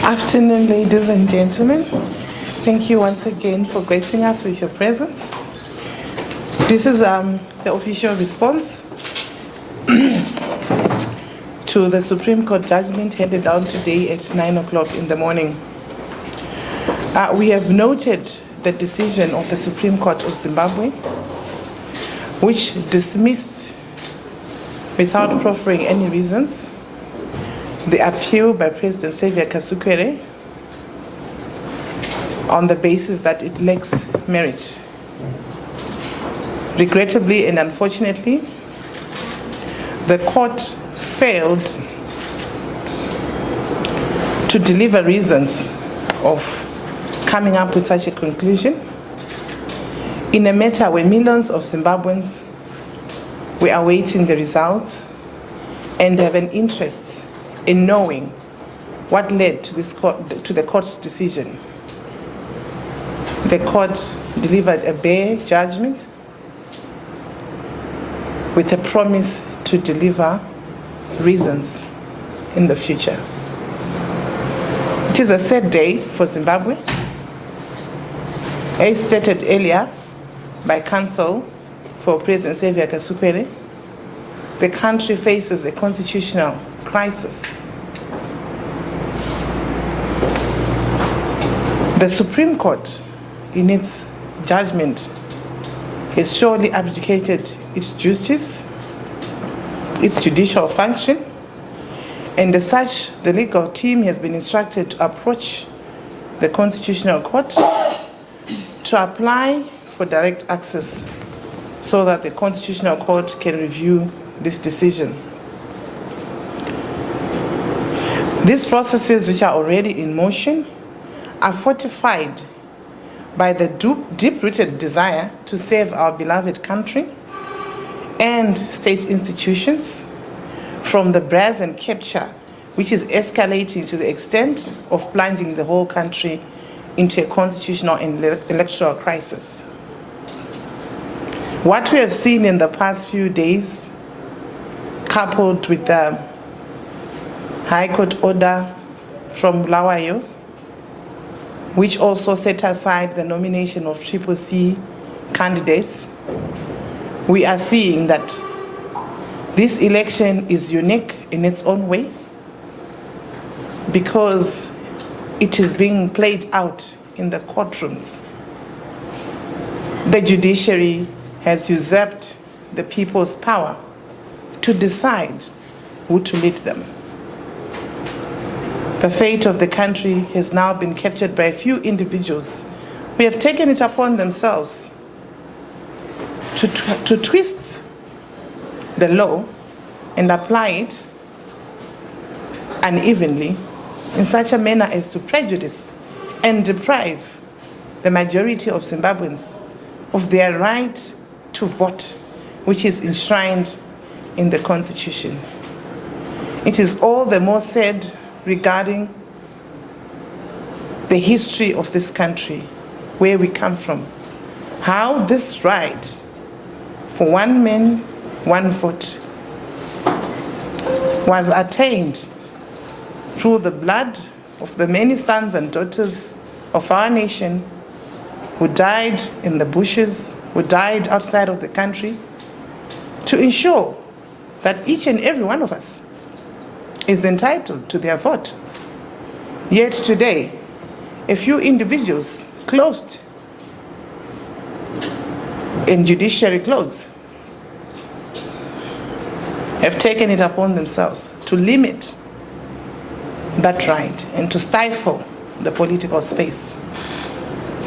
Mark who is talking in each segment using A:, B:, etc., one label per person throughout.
A: Afternoon, ladies and gentlemen. Thank you once again for gracing us with your presence. This is the official response to the Supreme Court judgment handed down today at 9 o'clock in the morning. We have noted the decision of the Supreme Court of Zimbabwe, which dismissed, without proffering any reasons, the appeal by President Xavier Kasukwere on the basis that it lacks merit. Regrettably and unfortunately, the court failed to deliver reasons of coming up with such a conclusion in a matter where millions of Zimbabweans were awaiting the results and have an interest in knowing what led to the court's decision. The court delivered a bare judgment with a promise to deliver reasons in the future. It is a sad day for Zimbabwe. As stated earlier by counsel for President Xavier Kasukwere, the country faces a constitutional crisis. The Supreme Court, in its judgment, has surely abdicated its duties, its judicial function, and as such, the legal team has been instructed to approach the Constitutional Court to apply for direct access so that the Constitutional Court can review this decision. These processes, which are already in motion, are fortified by the deep-rooted desire to save our beloved country and state institutions from the brazen capture which is escalating to the extent of plunging the whole country into a constitutional and electoral crisis. What we have seen in the past few days, coupled with the High Court order from Lawayo, which also set aside the nomination of CCC candidates, we are seeing that this election is unique in its own way because it is being played out in the courtrooms. The judiciary has usurped the people's power to decide who to lead them. The fate of the country has now been captured by a few individuals who have taken it upon themselves to twist the law and apply it unevenly in such a manner as to prejudice and deprive the majority of Zimbabweans of their right to vote, which is enshrined in the Constitution. It is all the more sad regarding the history of this country, where we come from, how this right for one man, one vote was attained through the blood of the many sons and daughters of our nation who died in the bushes, who died outside of the country, to ensure that each and every one of us is entitled to their vote. Yet today, a few individuals closed in judiciary clothes have taken it upon themselves to limit that right and to stifle the political space.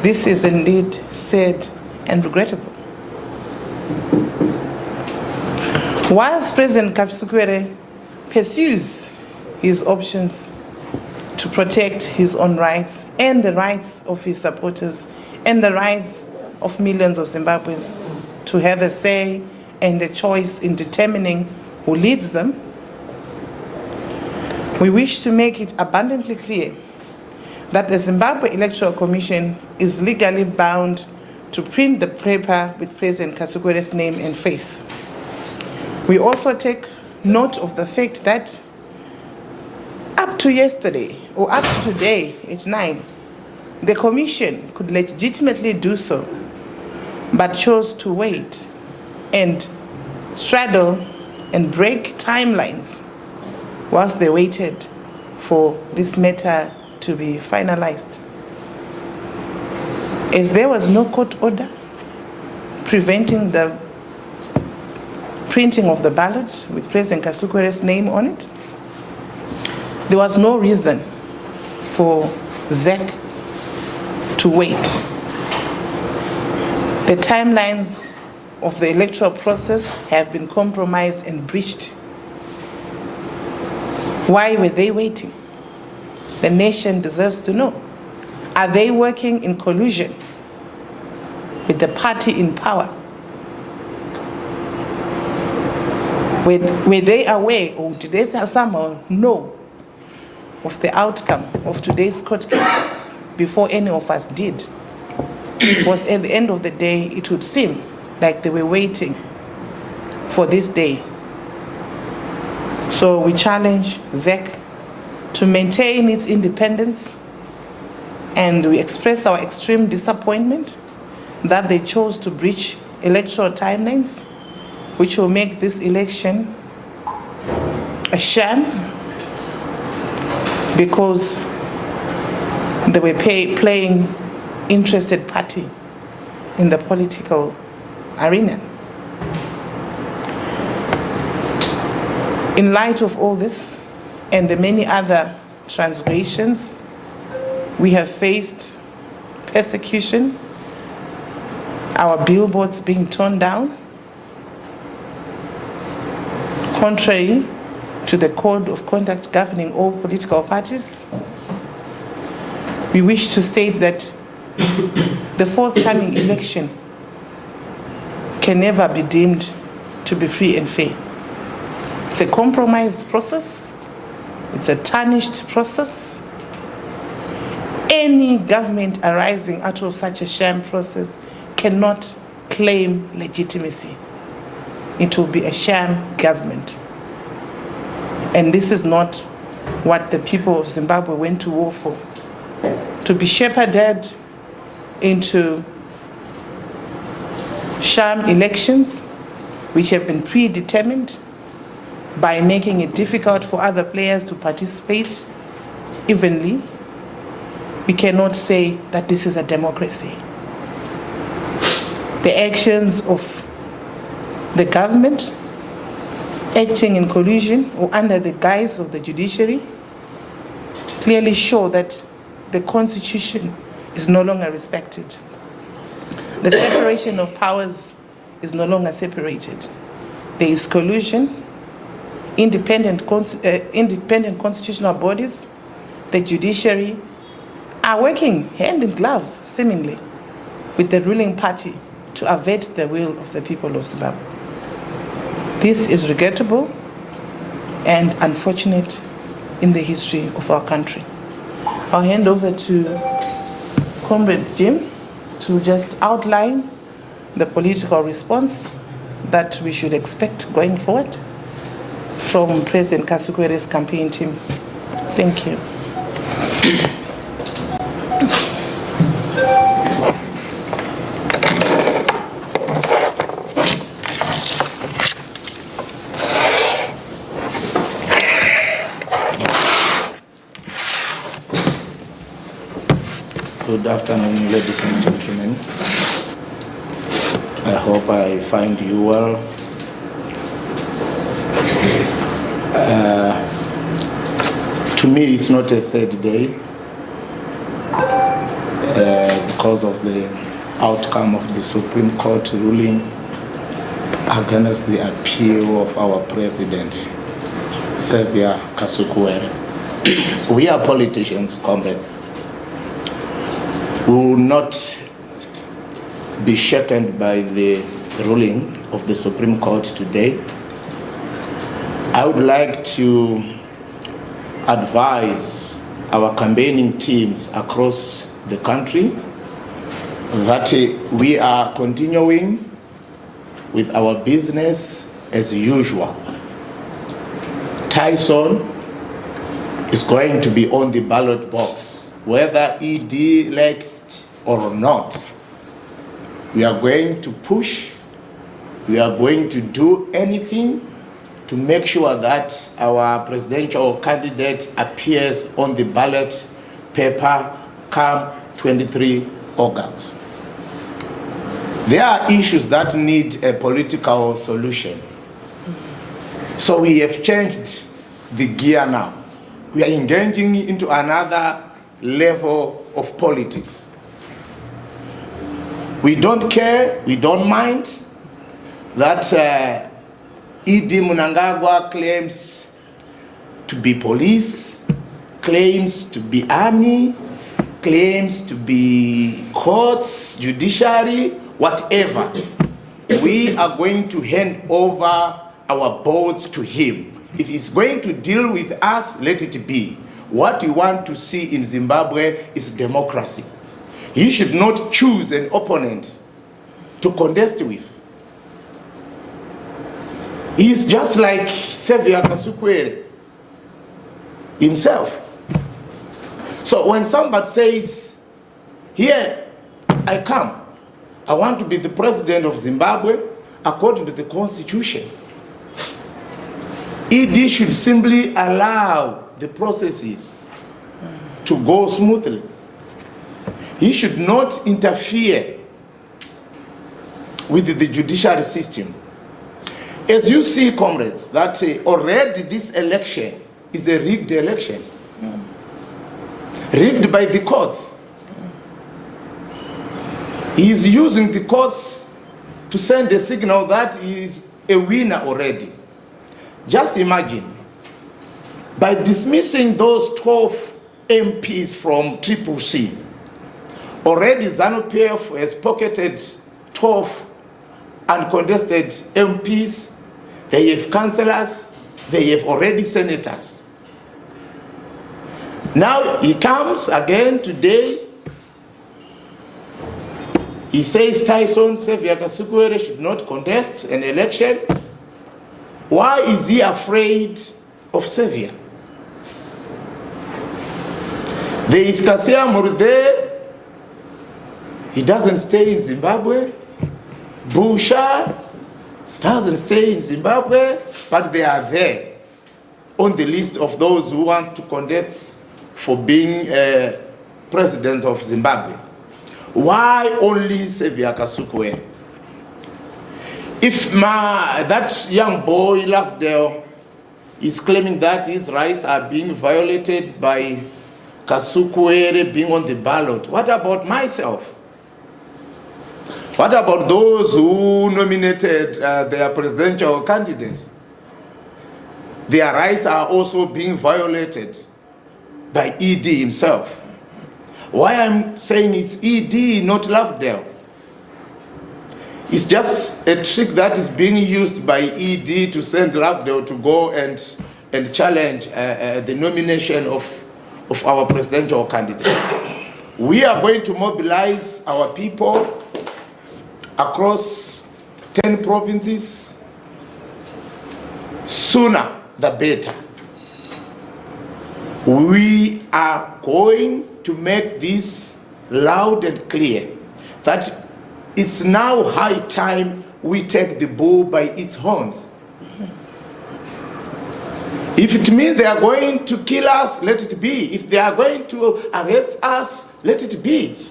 A: This is indeed sad and regrettable. Whilst President Kafisukwere pursues his options to protect his own rights and the rights of his supporters and the rights of millions of Zimbabweans to have a say and a choice in determining who leads them, we wish to make it abundantly clear that the Zimbabwe Electoral Commission is legally bound to print the paper with President Kasukwere's name and face. We also take note of the fact that up to yesterday, or up to today at 9, the Commission could legitimately do so, but chose to wait and straddle and break timelines whilst they waited for this matter to be finalized. As there was no court order preventing the printing of the ballot with President Kasukwere's name on it, there was no reason for ZEC to wait. The timelines of the electoral process have been compromised and breached. Why were they waiting? The nation deserves to know. Are they working in collusion with the party in power? Were they aware, or did they somehow know of the outcome of today's court case before any of us did? Because at the end of the day, it would seem like they were waiting for this day. So we challenge ZEC to maintain its independence, and we express our extreme disappointment that they chose to breach electoral timelines, which will make this election a sham because they were playing interested party in the political arena. In light of all this and the many other transgressions, we have faced persecution, our billboards being torn down, contrary to the code of conduct governing all political parties. We wish to state that the forthcoming election can never be deemed to be free and fair. It's a compromised process. It's a tarnished process. Any government arising out of such a sham process cannot claim legitimacy. It will be a sham government. And this is not what the people of Zimbabwe went to war for. To be shepherded into sham elections, which have been predetermined by making it difficult for other players to participate evenly, we cannot say that this is a democracy. The actions of the government acting in collusion or under the guise of the judiciary clearly show that the Constitution is no longer respected. The separation of powers is no longer separated. There is collusion. Independent constitutional bodies, the judiciary, are working hand in glove, seemingly, with the ruling party to avert the will of the people of Zimbabwe. This is regrettable and unfortunate in the history of our country. I'll hand over to Comrade Jim to just outline the political response that we should expect going forward from President Kasukwere's campaign team. Thank you.
B: Good afternoon, ladies and gentlemen. I hope I find you well.
C: To me, it's not a sad day because of the outcome of the Supreme Court ruling against the appeal of our president, Xavier Kasukuwere. We are politicians, comrades. We will not be shaken by the ruling of the Supreme Court today. I would like to advise our campaigning teams across the country that we are continuing with our business as usual. Tyson is going to be on the ballot box, whether ED likes or not. We are going to push, we are going to do anything to make sure that our presidential candidate appears on the ballot paper come 23 August. There are issues that need a political solution. So we have changed the gear now. We are engaging into another level of politics. We don't care, we don't mind that E.D. Mnangagwa claims to be police, claims to be army, claims to be courts, judiciary, whatever. We are going to hand over our boards to him. If he's going to deal with us, let it be. What we want to see in Zimbabwe is democracy. He should not choose an opponent to contest with. He's just like Xavier Kasukuwere himself. So when somebody says, here I come, I want to be the president of Zimbabwe according to the constitution, ED should simply allow the processes to go smoothly. He should not interfere with the judiciary system. As you see, comrades, that already this election is a rigged election. Rigged by the courts. He is using the courts to send a signal that he is a winner already. Just imagine, by dismissing those 12 MPs from CCC, already ZANU-PF has pocketed 12 uncontested MPs, they have councillors, they have already senators. Now he comes again today, he says Tyson Xavier Kasukuwere should not contest an election. Why is he afraid of Xavier? There is Kasia Murde, he doesn't stay in Zimbabwe. Busha, he doesn't stay in Zimbabwe, but they are there on the list of those who want to contest for being presidents of Zimbabwe. Why only Xavier Kasukuwere? If that young boy, Lovedale, is claiming that his rights are being violated by Kasukuwere being on the ballot, what about myself? What about those who nominated their presidential candidates? Their rights are also being violated by ED himself. Why I'm saying it's ED, not Lovedale. It's just a trick that is being used by ED to send Lovedale to go and challenge the nomination of our presidential candidate. We are going to mobilize our people across 10 provinces, sooner the better. We are going to make this loud and clear that it's now high time we take the bull by its horns. If it means they are going to kill us, let it be. If they are going to arrest us, let it be.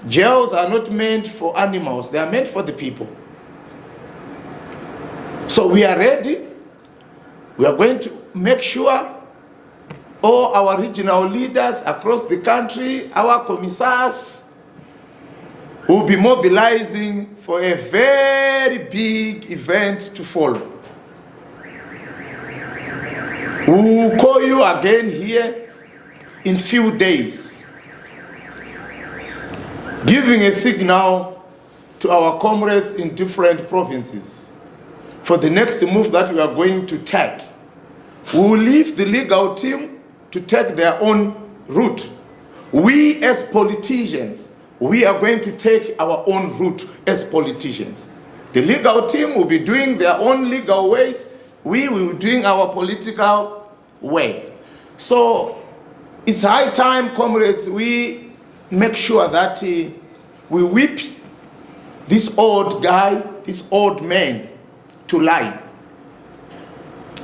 C: Jails are not meant for animals, they are meant for the people. So we are ready. We are going to make sure all our regional leaders across the country, our commissars, will be mobilizing for a very big event to follow. We will call you again here in few days, giving a signal to our comrades in different provinces for the next move that we are going to take. We will leave the legal team to take their own route. We as politicians, we are going to take our own route as politicians. The legal team will be doing their own legal ways. We will be doing our political way. So it's high time, comrades, we make sure that we whip this old guy, this old man to lie.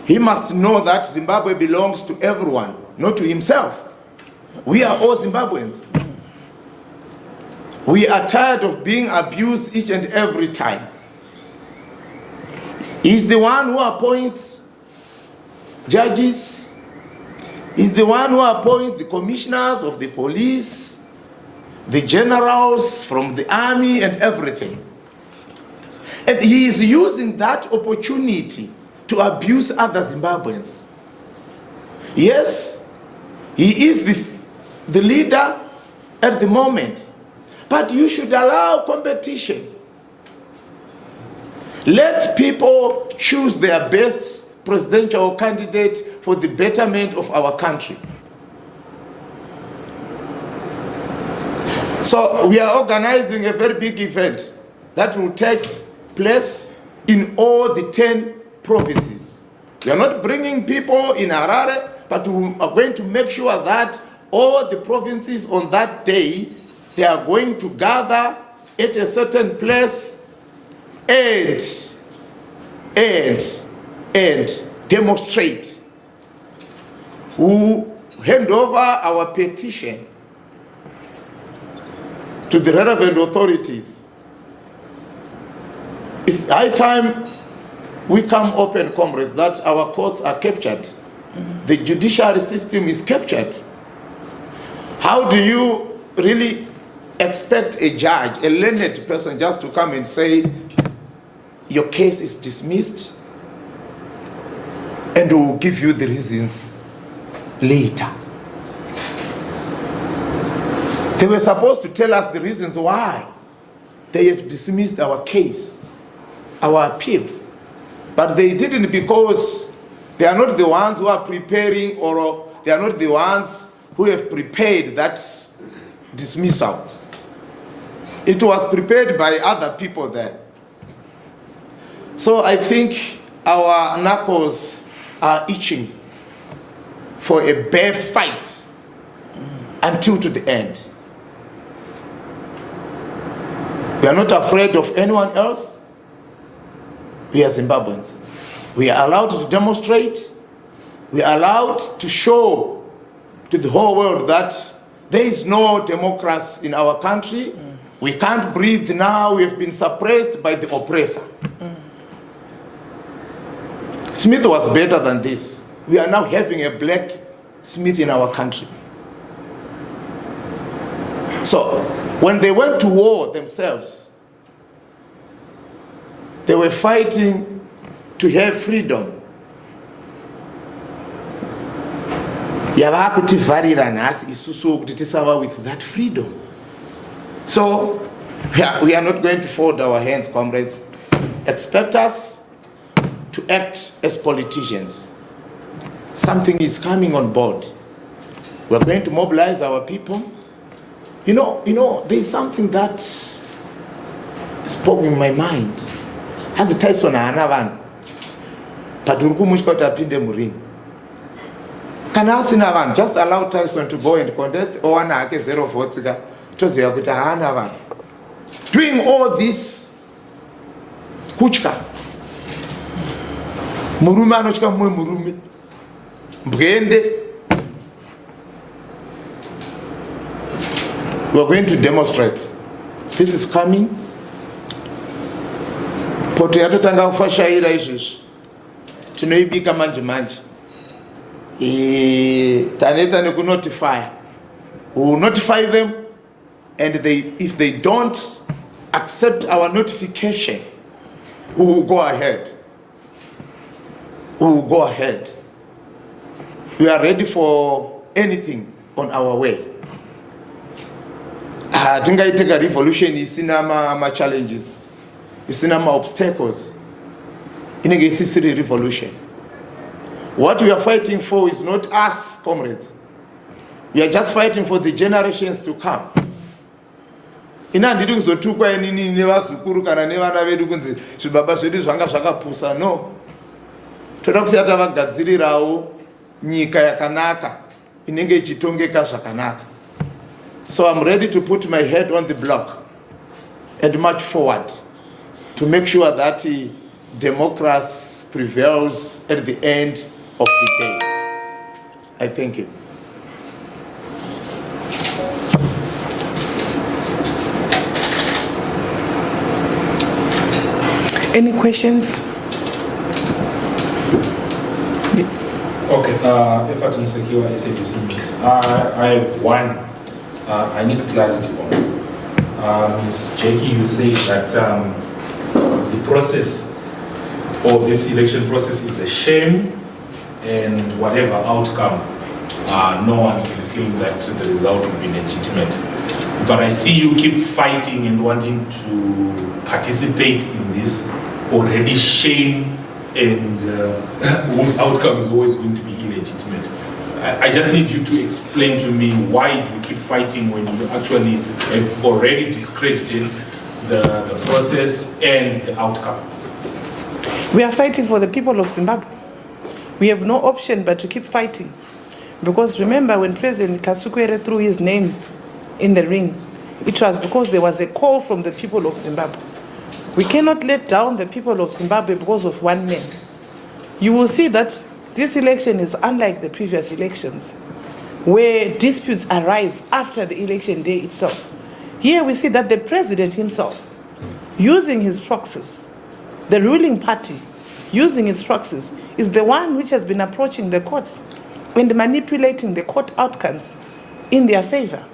C: He must know that Zimbabwe belongs to everyone, not to himself. We are all Zimbabweans. We are tired of being abused each and every time. He's the one who appoints judges. He's the one who appoints the commissioners of the police, the generals from the army and everything. And he is using that opportunity to abuse other Zimbabweans. Yes, he is the leader at the moment, but you should allow competition. Let people choose their best presidential candidate for the betterment of our country. So we are organizing a very big event that will take place in all the 10 provinces. We are not bringing people in Harare, but we are going to make sure that all the provinces on that day, they are going to gather at a certain place and demonstrate. Who hand over our petition to the relevant authorities. It's high time we come open, comrades, that our courts are captured. The judiciary system is captured. How do you really expect a judge, a learned person, just to come and say, your case is dismissed, and we will give you the reasons later? They were supposed to tell us the reasons why they have dismissed our case, our appeal. But they didn't, because they are not the ones who are preparing, or they are not the ones who have prepared that dismissal. It was prepared by other people there. So I think our knuckles are itching for a bare fight until to the end. We are not afraid of anyone else. We are Zimbabweans. We are allowed to demonstrate. We are allowed to show to the whole world that there is no democracy in our country. We can't breathe now. We have been suppressed by the oppressor. Smith was better than this. We are now having a black Smith in our country. So when they went to war themselves, they were fighting to have freedom. With that freedom. So we are not going to fold our hands, comrades. Expect us to act as politicians. Something is coming on board. We are going to mobilize our people. You know, there is something that is popping in my mind. Hanzi Tyson hana vanhu, but uri kumusha kuti apinde muring. Kana asina vanhu, just allow Tyson to go and contest, owana hake 0 votes ka, toziva kuti hana vanhu. Doing all this kutya. Murume anotya mumwe murume. Mbwende. We are going to demonstrate. This is coming. Poto yatotanga kufashaira izvizvi. Tinoibika manje manje. Taneta notify. We will notify them, and if they don't accept our notification, we will go ahead. We will go ahead. We are ready for anything on our way. Tingaiteka revolution isina ma challenges, isina ma obstacles. Inenge isisiri revolution. What we are fighting for is not us, comrades. We are just fighting for the generations to come. Ina ndiri kuzotukwa inini nevazukuru kana nevana vedu kunzi zvibaba zvedu zvanga zvakapusa. No. Toda kusiyata vagadzirirawo nyika yakanaka inenge ichitongeka zvakanaka. So I'm ready to put my head on the block and march forward to make sure that democracy prevails at the end of the day. I thank you.
A: Any questions? Yes.
D: Okay, Efforton Secure SABC News. I have one I need clarity on. Ms. Jackie, you say that the process or this election process is a shame, and whatever outcome, no one can claim that the result will be legitimate. But I see you keep fighting and wanting to participate in this already shame, and whose outcome is always going to be illegitimate. I just need you to explain to me why do you keep fighting when you actually have already discredited the process and the outcome.
A: We are fighting for the people of Zimbabwe. We have no option but to keep fighting. Because remember when President Kasukwere threw his name in the ring, it was because there was a call from the people of Zimbabwe. We cannot let down the people of Zimbabwe because of one man. You will see that this election is unlike the previous elections, where disputes arise after the election day itself. Here we see that the president himself, using his proxies, the ruling party, using its proxies, is the one which has been approaching the courts and manipulating the court outcomes in their favor.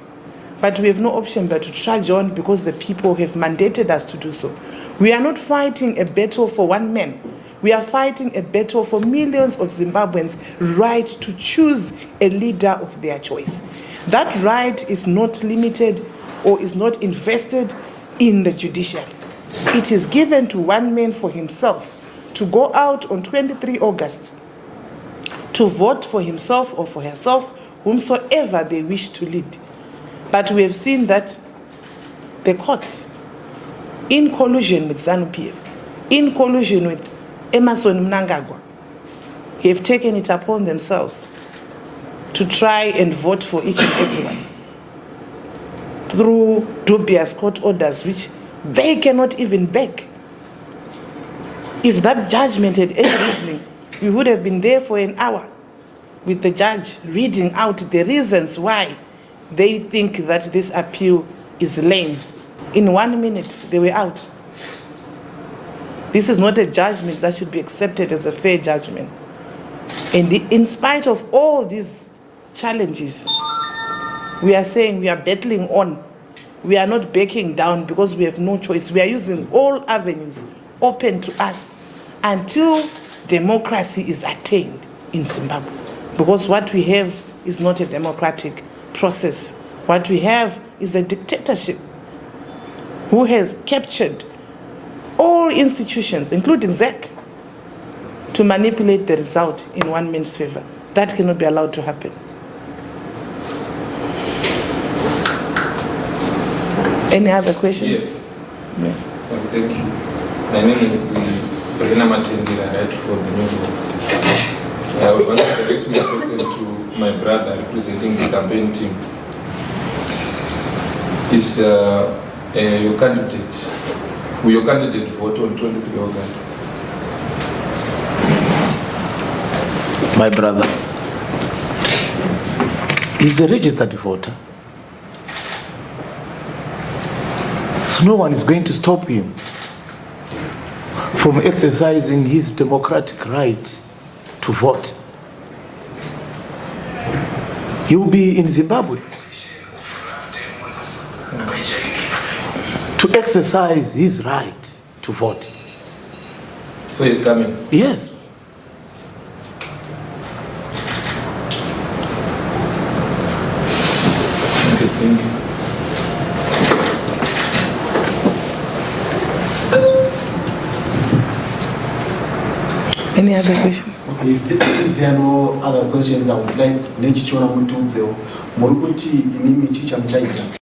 A: But we have no option but to trudge on because the people have mandated us to do so. We are not fighting a battle for one man. We are fighting a battle for millions of Zimbabweans' right to choose a leader of their choice. That right is not limited or is not invested in the judiciary. It is given to one man for himself to go out on 23 August to vote for himself or for herself, whomsoever they wish to lead. But we have seen that the courts, in collusion with ZANU-PF, in collusion with Emerson Mnangagwa, have taken it upon themselves to try and vote for each and everyone through dubious court orders which they cannot even back. If that judgment had any reasoning, we would have been there for an hour with the judge reading out the reasons why they think that this appeal is lame. In 1 minute, they were out. This is not a judgment that should be accepted as a fair judgment. And in spite of all these challenges, we are saying we are battling on. We are not backing down because we have no choice. We are using all avenues open to us until democracy is attained in Zimbabwe. Because what we have is not a democratic process. What we have is a dictatorship who has captured all institutions, including ZEC, to manipulate the result in one man's favor. That cannot be allowed to happen. Any other question?
E: Yeah.
A: Yes.
E: Thank you. My name is Paulina Matendira, right for the Newsbox. I would want to direct my question to my brother representing the campaign team. Is your candidate, will your candidate vote on 23 August?
C: My brother is a registered voter. So no one is going to stop him from exercising his democratic right to vote. He will be in Zimbabwe to exercise his right to vote.
E: So he's coming.
C: Yes.
E: Okay, thank you.
A: Any other question?
F: Okay, if there are no other questions, I would like Nechichona Mutuzeo, Murukuti, Imimi Chicha Mchaita.